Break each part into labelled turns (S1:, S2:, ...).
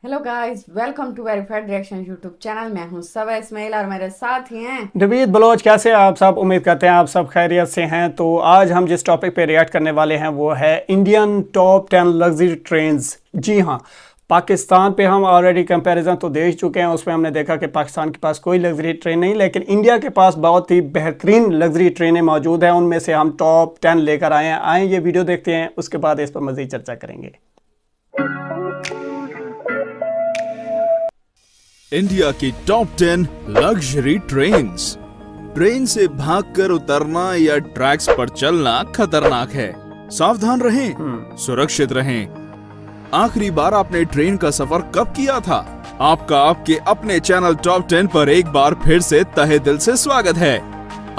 S1: Hello guys, welcome to verified reaction YouTube channel. मैं हूं सवा इस्माइल और मेरे साथ ही हैं
S2: नवीद बलोच। कैसे हैं आप सब? उम्मीद करते हैं आप सब खैरियत से हैं। तो आज हम जिस टॉपिक पे रिएक्ट करने वाले हैं वो है इंडियन टॉप 10 लग्जरी ट्रेन्स। जी हाँ, पाकिस्तान पे हम ऑलरेडी कंपैरिजन तो देख चुके हैं। उसमें हमने देखा कि पाकिस्तान के पास कोई लग्जरी ट्रेन नहीं, लेकिन इंडिया के पास बहुत ही बेहतरीन लग्जरी ट्रेनें मौजूद हैं। उनमें से हम टॉप 10 लेकर आए हैं। आए ये वीडियो देखते हैं, उसके बाद इस पर मज़ीद चर्चा करेंगे।
S3: इंडिया की टॉप 10 लग्जरी ट्रेन्स। ट्रेन से भागकर उतरना या ट्रैक्स पर चलना खतरनाक है। सावधान रहें, सुरक्षित रहें। आखिरी बार आपने ट्रेन का सफर कब किया था? आपका आपके अपने चैनल टॉप 10 पर एक बार फिर से तहे दिल से स्वागत है।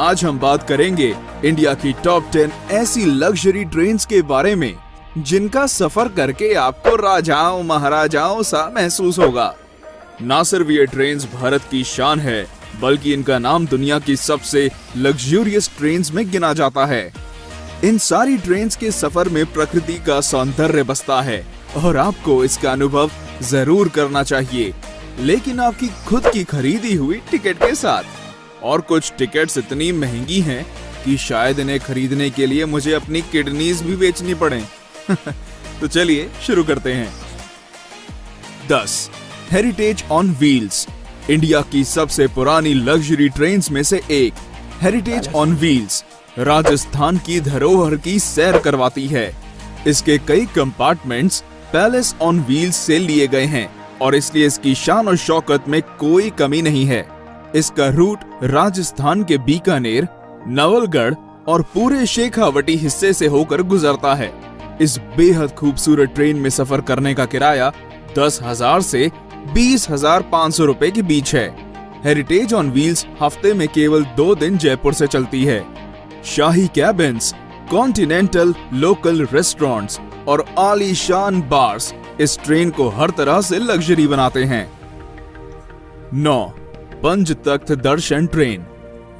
S3: आज हम बात करेंगे इंडिया की टॉप 10 ऐसी लग्जरी ट्रेन्स के बारे में जिनका सफर करके आपको राजाओं महाराजाओं सा महसूस होगा। ना सिर्फ ये ट्रेन्स भारत की शान है, बल्कि इनका नाम दुनिया की सबसे लग्जूरियस ट्रेन्स में गिना जाता है। इन सारी ट्रेन्स के सफर में प्रकृति का सौंदर्य बसता है और आपको इसका अनुभव जरूर करना चाहिए, लेकिन आपकी खुद की खरीदी हुई टिकट के साथ। और कुछ टिकट्स इतनी महंगी हैं कि शायद इन्हें खरीदने के लिए मुझे अपनी किडनीज भी बेचनी पड़े। तो चलिए शुरू करते हैं। 10. Heritage on wheels. इंडिया की सबसे पुरानी लग्जरी ट्रेन्स में से एक हेरिटेज ऑन व्हील्स राजस्थान की धरोहर की सैर करवाती है। इसके कई कंपार्टमेंट्स पैलेस ऑन व्हील्स से लिए गए हैं और इसलिए इसकी शान और शौकत में कोई कमी नहीं है। इसका रूट राजस्थान के बीकानेर, नवलगढ़ और पूरे शेखावटी हिस्से से होकर गुजरता है। इस बेहद खूबसूरत ट्रेन में सफर करने का किराया 10,000 से 20,500 रुपए के बीच है। हेरिटेज ऑन व्हील्स हफ्ते में केवल 2 दिन जयपुर से चलती है। शाही कैबिन्स, कॉन्टिनेंटल लोकल रेस्टोरेंट्स और आलीशान बार्स इस ट्रेन को हर तरह से लग्जरी बनाते हैं। 9. पंच तख्त दर्शन ट्रेन।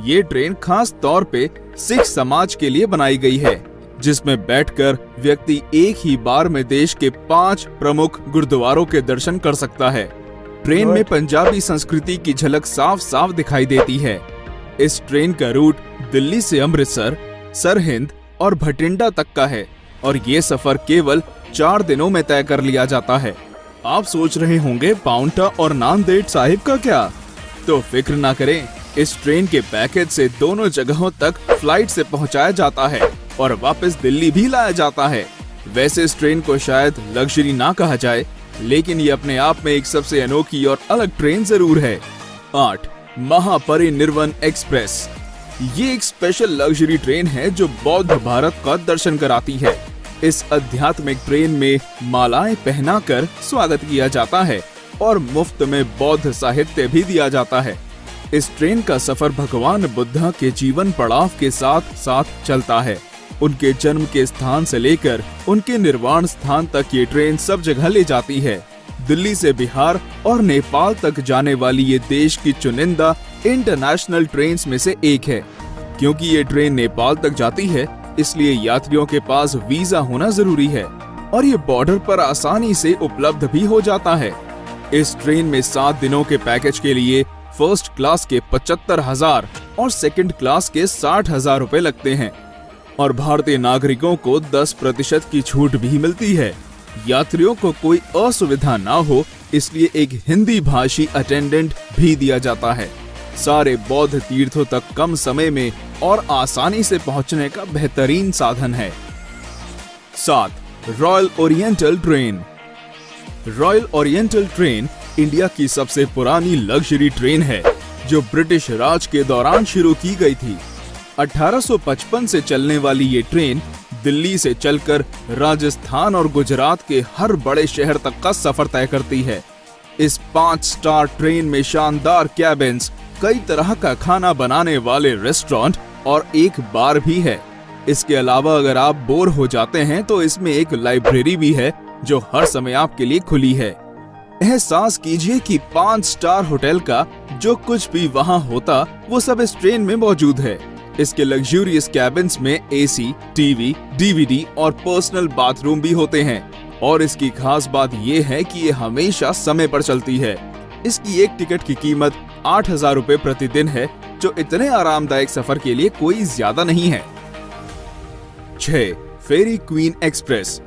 S3: ये ट्रेन खास तौर पे सिख समाज के लिए बनाई गई है, जिसमें बैठकर व्यक्ति एक ही बार में देश के 5 प्रमुख गुरुद्वारों के दर्शन कर सकता है। ट्रेन में पंजाबी संस्कृति की झलक साफ साफ दिखाई देती है। इस ट्रेन का रूट दिल्ली से अमृतसर, सरहिंद और भटिंडा तक का है और ये सफर केवल 4 दिनों में तय कर लिया जाता है। आप सोच रहे होंगे पाउंटा और नांदेड़ साहिब का क्या? तो फिक्र ना करें, इस ट्रेन के पैकेज से दोनों जगहों तक फ्लाइट से पहुंचाया जाता है और वापस दिल्ली भी लाया जाता है। वैसे इस ट्रेन को शायद लग्जरी ना कहा जाए, लेकिन ये अपने आप में एक सबसे अनोखी और अलग ट्रेन जरूर है। 8. महापरिनिर्वाण एक्सप्रेस। ये एक स्पेशल लग्जरी ट्रेन है जो बौद्ध भारत का दर्शन कराती है। इस आध्यात्मिक ट्रेन में मालाएं पहनाकर स्वागत किया जाता है और मुफ्त में बौद्ध साहित्य भी दिया जाता है। इस ट्रेन का सफर भगवान बुद्धा के जीवन पड़ाव के साथ साथ चलता है। उनके जन्म के स्थान से लेकर उनके निर्वाण स्थान तक ये ट्रेन सब जगह ले जाती है। दिल्ली से बिहार और नेपाल तक जाने वाली ये देश की चुनिंदा इंटरनेशनल ट्रेन्स में से एक है। क्योंकि ये ट्रेन नेपाल तक जाती है, इसलिए यात्रियों के पास वीजा होना जरूरी है और ये बॉर्डर पर आसानी से उपलब्ध भी हो जाता है। इस ट्रेन में 7 दिनों के पैकेज के लिए फर्स्ट क्लास के 75,000 और सेकंड क्लास के 60,000 रुपए लगते हैं और भारतीय नागरिकों को 10% की छूट भी मिलती है। यात्रियों को कोई असुविधा ना हो, इसलिए एक हिंदी भाषी अटेंडेंट भी दिया जाता है। सारे बौद्ध तीर्थों तक कम समय में और आसानी से पहुंचने का बेहतरीन साधन है। 7. Royal oriental train. Royal oriental train India की सबसे पुरानी लग्जरी ट्रेन है, जो ब्रिटिश राज के दौरान शुरू की गई थी। 1855 से चलने वाली ये ट्रेन दिल्ली से चलकर राजस्थान और गुजरात के हर बड़े शहर तक का सफर तय करती है। इस 5 स्टार ट्रेन में शानदार कैबिन्स, कई तरह का खाना बनाने वाले रेस्टोरेंट और एक बार भी है। इसके अलावा अगर आप बोर हो जाते हैं तो इसमें एक लाइब्रेरी भी है जो हर समय आपके लिए खुली है। एहसास कीजिए कि 5 स्टार होटल का जो कुछ भी वहाँ होता वो सब इस ट्रेन में मौजूद है। इसके लग्जूरियस कैबिन्स में एसी, टीवी, डीवीडी और पर्सनल बाथरूम भी होते हैं। और इसकी खास बात ये है कि ये हमेशा समय पर चलती है। इसकी एक टिकट की कीमत 8,000 रुपए प्रतिदिन है, जो इतने आरामदायक सफर के लिए कोई ज्यादा नहीं है। 6. फेरी क्वीन एक्सप्रेस।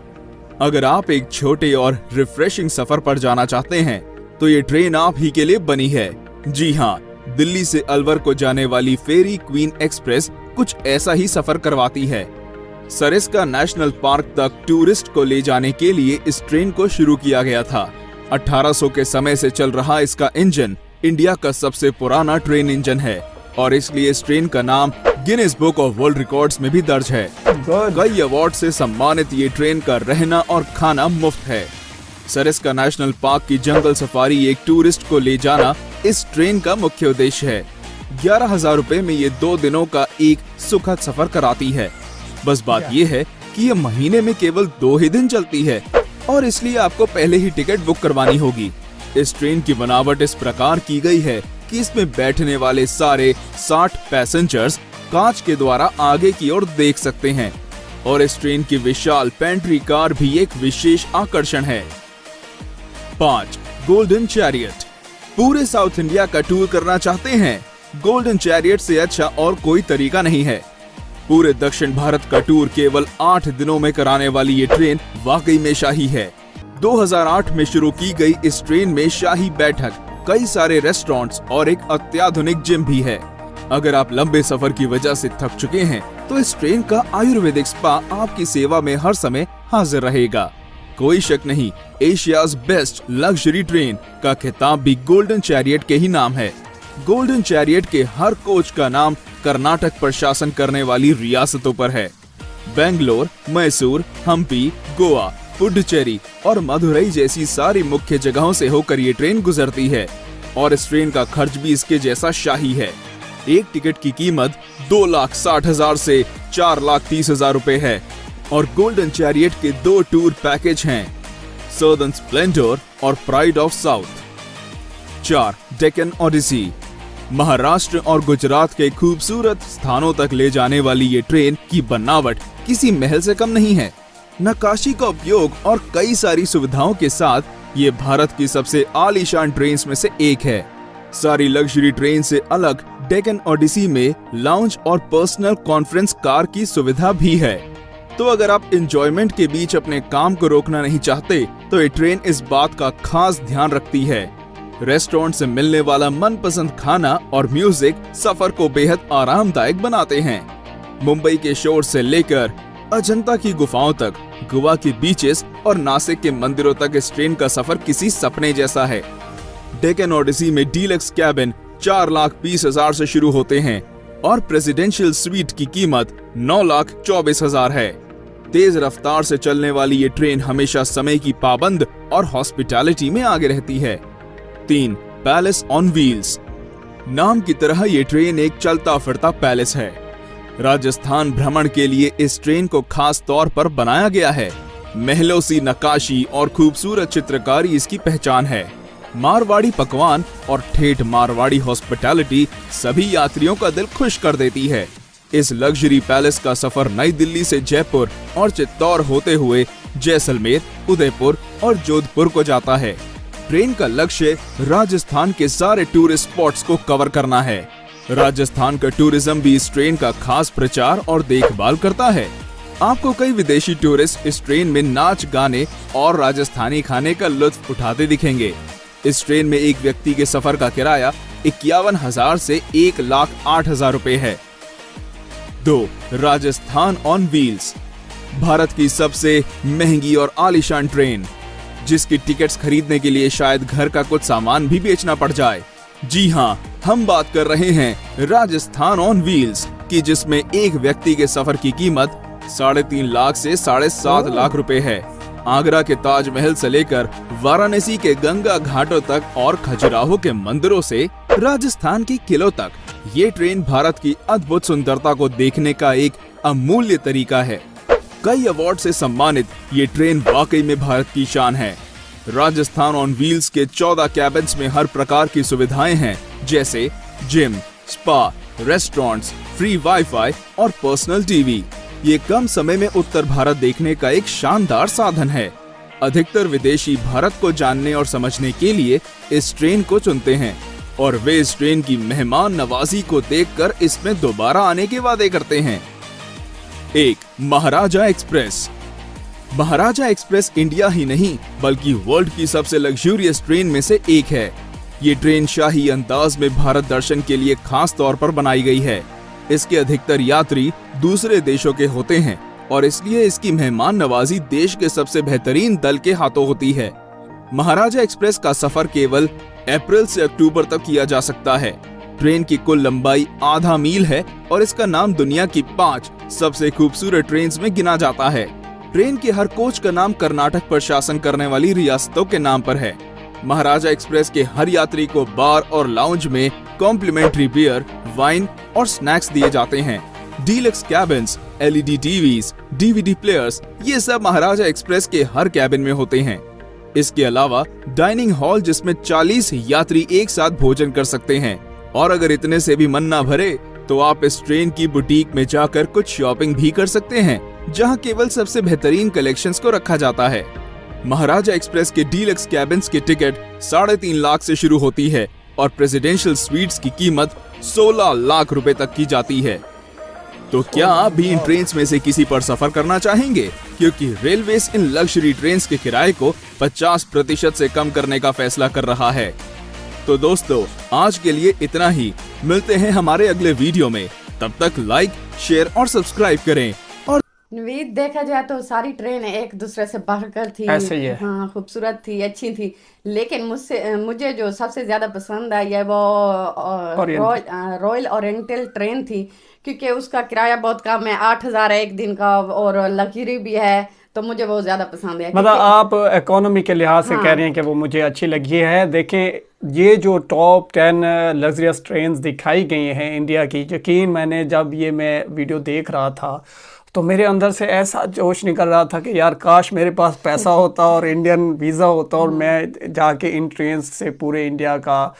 S3: अगर आप एक छोटे और रिफ्रेशिंग सफर पर जाना चाहते हैं तो ये ट्रेन आप ही के लिए बनी है। जी हाँ, दिल्ली से अलवर को जाने वाली फेरी क्वीन एक्सप्रेस कुछ ऐसा ही सफर करवाती है। सरिस्का नेशनल पार्क तक टूरिस्ट को ले जाने के लिए इस ट्रेन को शुरू किया गया था। 1800 के समय से चल रहा इसका इंजन इंडिया का सबसे पुराना ट्रेन इंजन है और इसलिए इस ट्रेन का नाम Guinness book of world records में भी दर्ज है। कई अवार्ड से सम्मानित ये ट्रेन का रहना और खाना मुफ्त है। सरिस्का नेशनल पार्क की जंगल सफारी एक टूरिस्ट को ले जाना इस ट्रेन का मुख्य उद्देश्य है। 11,000 रुपए में ये 2 दिनों का एक सुखद सफर कराती है। बस बात ये है कि ये महीने में केवल 2 ही दिन चलती है और इसलिए आपको पहले ही टिकट बुक करवानी होगी। इस ट्रेन की बनावट इस प्रकार की गई है कि इसमें बैठने वाले सारे 60 पैसेंजर्स कांच के द्वारा आगे की ओर देख सकते हैं और इस ट्रेन की विशाल पेंट्री कार भी एक विशेष आकर्षण है। 5. Golden chariot. पूरे साउथ इंडिया का टूर करना चाहते हैं? गोल्डन चैरियट से अच्छा और कोई तरीका नहीं है। पूरे दक्षिण भारत का टूर केवल 8 दिनों में कराने वाली ये ट्रेन वाकई में शाही है। 2008 में शुरू की गई इस ट्रेन में शाही बैठक, कई सारे रेस्टोरेंट्स और एक अत्याधुनिक जिम भी है। अगर आप लंबे सफर की वजह से थक चुके हैं तो इस ट्रेन का आयुर्वेदिक स्पा आपकी सेवा में हर समय हाजिर रहेगा। कोई शक नहीं, एशियाज बेस्ट लग्जरी ट्रेन का खिताब भी गोल्डन चैरियट के ही नाम है। गोल्डन चैरियट के हर कोच का नाम कर्नाटक पर शासन करने वाली रियासतों पर है। बेंगलोर, मैसूर, हम्पी, गोवा, पुडुचेरी और मदुरई जैसी सारी मुख्य जगहों से होकर ये ट्रेन गुजरती है और इस ट्रेन का खर्च भी इसके जैसा शाही है। एक टिकट की कीमत 2,60,000 से 4,30,000 रुपए है और गोल्डन चैरियट के 2 टूर पैकेज हैं, सदर्न स्प्लेंडर और Pride of South. 4. Deccan odyssey. Maharashtra और गुजरात के खूबसूरत स्थानों तक ले जाने वाली ये ट्रेन की बनावट किसी महल से कम नहीं है। नक्काशी का उपयोग और कई सारी सुविधाओं के साथ ये भारत की सबसे आलीशान ट्रेन में से एक है। सारी लग्जरी ट्रेन से अलग डेक्कन ओडिसी में लाउंज और पर्सनल कॉन्फ्रेंस कार की सुविधा भी है। तो अगर आप एंजॉयमेंट के बीच अपने काम को रोकना नहीं चाहते तो ये ट्रेन इस बात का खास ध्यान रखती है। रेस्टोरेंट से मिलने वाला मनपसंद खाना और म्यूजिक सफर को बेहद आरामदायक बनाते हैं। मुंबई के शोर से लेकर अजंता की गुफाओं तक, गोवा के बीचेस और नासिक के मंदिरों तक इस ट्रेन का सफर किसी सपने जैसा है। डेक्कन ओडिसी में डीलक्स कैबिन 4,20,000 से शुरू होते हैं और प्रेसिडेंशियल स्वीट की कीमत 9,24,000 है। तेज रफ्तार से चलने वाली ये ट्रेन हमेशा समय की पाबंद और हॉस्पिटैलिटी में आगे रहती है। 3. Palace on wheels. नाम की तरह ये ट्रेन एक चलता फिरता पैलेस है। राजस्थान भ्रमण के लिए इस ट्रेन को खास तौर पर बनाया गया है। महलों सी नक्काशी और खूबसूरत चित्रकारी इसकी पहचान है। मारवाड़ी पकवान और ठेठ मारवाड़ी हॉस्पिटैलिटी सभी यात्रियों का दिल खुश कर देती है। इस लग्जरी पैलेस का सफर नई दिल्ली से जयपुर और चित्तौड़ होते हुए जैसलमेर, उदयपुर और जोधपुर को जाता है। ट्रेन का लक्ष्य राजस्थान के सारे टूरिस्ट स्पॉट्स को कवर करना है। राजस्थान का टूरिज्म भी इस ट्रेन का खास प्रचार और देखभाल करता है। आपको कई विदेशी टूरिस्ट इस ट्रेन में नाच गाने और राजस्थानी खाने का लुत्फ उठाते दिखेंगे। इस ट्रेन में एक व्यक्ति के सफर का किराया 51,000 से 1,08,000 रुपए है। 2. Rajasthan on wheels. भारत की सबसे महंगी और आलीशान ट्रेन, जिसकी टिकट्स खरीदने के लिए शायद घर का कुछ सामान भी बेचना पड़ जाए। जी हाँ, हम बात कर रहे हैं राजस्थान ऑन व्हील्स की, जिसमें एक व्यक्ति के सफर की कीमत 3.5 लाख से 7.5 लाख रुपए है। आगरा के ताजमहल से लेकर वाराणसी के गंगा घाटों तक और खजुराहो के मंदिरों से राजस्थान के किलों तक ये ट्रेन भारत की अद्भुत सुंदरता को देखने का एक अमूल्य तरीका है। कई अवार्ड से सम्मानित ये ट्रेन वाकई में भारत की शान है। राजस्थान ऑन व्हील्स के 14 कैबिन्स में हर प्रकार की सुविधाएं हैं, जैसे gym, spa, restaurants, free wifi और पर्सनल टीवी। ये कम समय में उत्तर भारत देखने का एक शानदार साधन है। अधिकतर विदेशी भारत को जानने और समझने के लिए इस ट्रेन को चुनते हैं और वे इस ट्रेन की मेहमान नवाजी को देखकर इसमें दोबारा आने के वादे करते हैं। 1. महाराजा एक्सप्रेस। महाराजा एक्सप्रेस इंडिया ही नहीं बल्कि वर्ल्ड की सबसे लग्जूरियस ट्रेन में से एक है। ये ट्रेन शाही अंदाज में भारत दर्शन के लिए खास तौर पर बनाई गई है। इसके अधिकतर यात्री दूसरे देशों के होते हैं और इसलिए इसकी मेहमान नवाजी देश के सबसे बेहतरीन दल के हाथों होती है। महाराजा एक्सप्रेस का सफर केवल अप्रैल से अक्टूबर तक किया जा सकता है। ट्रेन की कुल लंबाई आधा मील है और इसका नाम दुनिया की 5 सबसे खूबसूरत ट्रेन में गिना जाता है। ट्रेन के हर कोच का नाम कर्नाटक पर शासन करने वाली रियासतों के नाम पर है। महाराजा एक्सप्रेस के हर यात्री को बार और लाउंज में कॉम्प्लीमेंट्री बियर, वाइन और स्नैक्स दिए जाते हैं। Deluxe cabins, LED TVs, DVD players, ये सब महाराजा एक्सप्रेस के हर कैबिन में होते हैं। इसके अलावा डाइनिंग हॉल जिसमें 40 यात्री एक साथ भोजन कर सकते हैं और अगर इतने से भी मन ना भरे तो आप इस ट्रेन की बुटीक में जाकर कुछ शॉपिंग भी कर सकते हैं, जहां केवल सबसे बेहतरीन कलेक्शंस को रखा जाता है। महाराजा एक्सप्रेस के डीलक्स कैबिन्स की टिकट 3.5 लाख से शुरू होती है और प्रेसिडेंशियल स्वीट्स की कीमत 16 लाख रुपए तक की जाती है। तो क्या आप भी इन ट्रेन में से किसी पर सफर करना चाहेंगे? क्योंकि रेलवेज इन लग्जरी ट्रेन के किराए को 50% से कम करने का फैसला कर रहा है। तो दोस्तों, आज के लिए इतना ही। मिलते हैं हमारे अगले वीडियो में। तब तक लाइक, शेयर और सब्सक्राइब करें। और
S1: नवीद, देखा जाए तो सारी ट्रेनें एक दूसरे से बढ़कर थी।
S2: ऐसे ही है।
S1: हाँ, खूबसूरत थी, अच्छी थी। लेकिन मुझे जो सबसे ज्यादा पसंद आई है वो रॉयल ओरिएंटल ट्रेन थी, क्योंकि उसका किराया बहुत कम है, 8,000 है एक दिन का और लग्जरी भी है। तो मुझे बहुत ज्यादा पसंद है।
S2: मतलब आप इकोनॉमी के लिहाज से कह रही हैं कि वो मुझे अच्छी लगी है। देखें, ये जो टॉप 10 लग्जरियस ट्रेन्स दिखाई गई हैं इंडिया की, यकीन मैं जब मैं वीडियो देख रहा था तो मेरे अंदर से ऐसा जोश निकल रहा था कि यार काश मेरे पास पैसा होता और इंडियन वीज़ा होता और मैं जाके इन ट्रेन से पूरे इंडिया का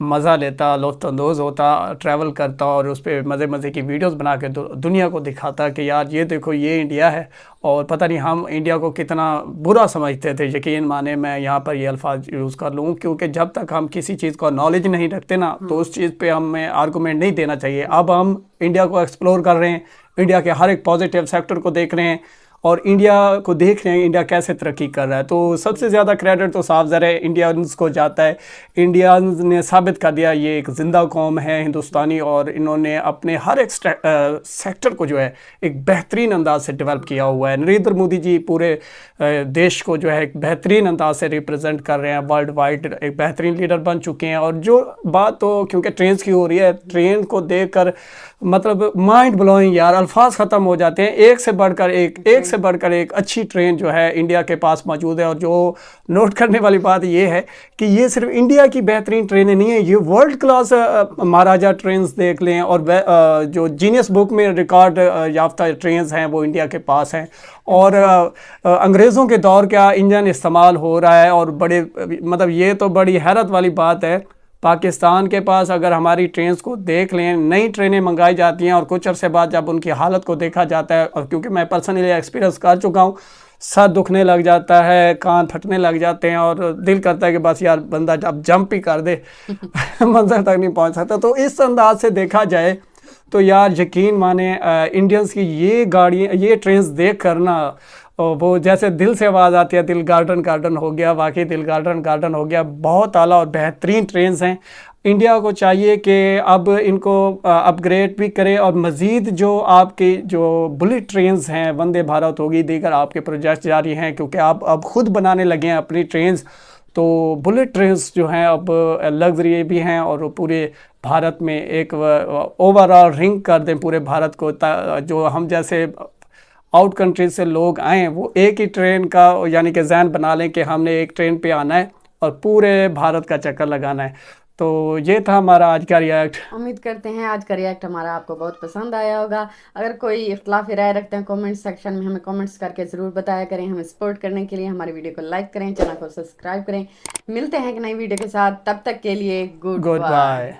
S2: मज़ा लेता, लुत्फ़अंदोज़ होता, ट्रैवल करता और उस पर मज़े की वीडियोस बना के दुनिया को दिखाता कि यार ये देखो ये इंडिया है। और पता नहीं हम इंडिया को कितना बुरा समझते थे। यकीन माने मैं यहाँ पर ये अल्फाज यूज़ कर लूँ, क्योंकि जब तक हम किसी चीज़ का नॉलेज नहीं रखते ना तो उस चीज़ पे हमें आर्गूमेंट नहीं देना चाहिए। अब हम इंडिया को एक्सप्लोर कर रहे हैं, इंडिया के हर एक पॉजिटिव सेक्टर को देख रहे हैं और इंडिया को देख रहे हैं इंडिया कैसे तरक्की कर रहा है। तो सबसे ज़्यादा क्रेडिट तो साफ ज़रा इंडियंस को जाता है। इंडियंस ने साबित कर दिया ये एक ज़िंदा कौम है हिंदुस्तानी, और इन्होंने अपने हर एक सेक्टर को जो है एक बेहतरीन अंदाज से डेवलप किया हुआ है। नरेंद्र मोदी जी पूरे देश को जो है एक बेहतरीन अंदाज से रिप्रेजेंट कर रहे हैं, वर्ल्ड वाइड एक बेहतरीन लीडर बन चुके हैं। और जो बात तो क्योंकि ट्रेन की हो रही है, ट्रेन को देख कर मतलब माइंड ब्लोइंग यार, अल्फाज ख़त्म हो जाते हैं। एक से बढ़कर एक अच्छी ट्रेन जो है इंडिया के पास मौजूद है। और जो नोट करने वाली बात ये है कि ये सिर्फ इंडिया की बेहतरीन ट्रेनें नहीं है, ये वर्ल्ड क्लास महाराजा ट्रेन्स देख लें और जो जीनियस बुक में रिकॉर्ड याफ्ता ट्रेन्स हैं वो इंडिया के पास हैं। और अंग्रेज़ों के दौर का इंजन इस्तेमाल हो रहा है और बड़े मतलब ये तो बड़ी हैरत वाली बात है। पाकिस्तान के पास अगर हमारी ट्रेन को देख लें, नई ट्रेनें मंगाई जाती हैं और कुछ अरसे बाद जब उनकी हालत को देखा जाता है, और क्योंकि मैं पर्सनली एक्सपीरियंस कर चुका हूँ, सर दुखने लग जाता है, कान फटने लग जाते हैं और दिल करता है कि बस यार बंदा जब जंप ही कर दे मंजिल तक नहीं पहुँच सकता। तो इस अंदाज से देखा जाए तो यार यकीन माने इंडियंस की ये गाड़ियाँ, ये ट्रेन देख कर ना वो जैसे दिल से आवाज़ आती है, दिल गार्डन हो गया। वाकई दिल गार्डन हो गया। बहुत आला और बेहतरीन ट्रेन्स हैं। इंडिया को चाहिए कि अब इनको अपग्रेड भी करे और मज़ीद जो आपके जो बुलेट ट्रेन्स हैं, वंदे भारत होगी, दीगर आपके प्रोजेक्ट जारी हैं, क्योंकि आप अब खुद बनाने लगे हैं अपनी ट्रेन्स। तो बुलेट ट्रेन्स जो हैं अब लग्जरी भी हैं और पूरे भारत में एक ओवरऑल रिंग कर दें पूरे भारत को, जो हम जैसे आउट कंट्री से लोग आएँ वो एक ही ट्रेन का यानी कि जहन बना लें कि हमने एक ट्रेन पे आना है और पूरे भारत का चक्कर लगाना है। तो ये था हमारा आज का रिएक्ट।
S1: उम्मीद करते हैं आज का रिएक्ट हमारा आपको बहुत पसंद आया होगा। अगर कोई इख्तलाफी राय रखते हैं कमेंट सेक्शन में हमें कमेंट्स करके ज़रूर बताया करें। हमें सपोर्ट करने के लिए हमारी वीडियो को लाइक करें, चैनल को सब्सक्राइब करें। मिलते हैं एक नई वीडियो के साथ, तब तक के लिए गुड बाय।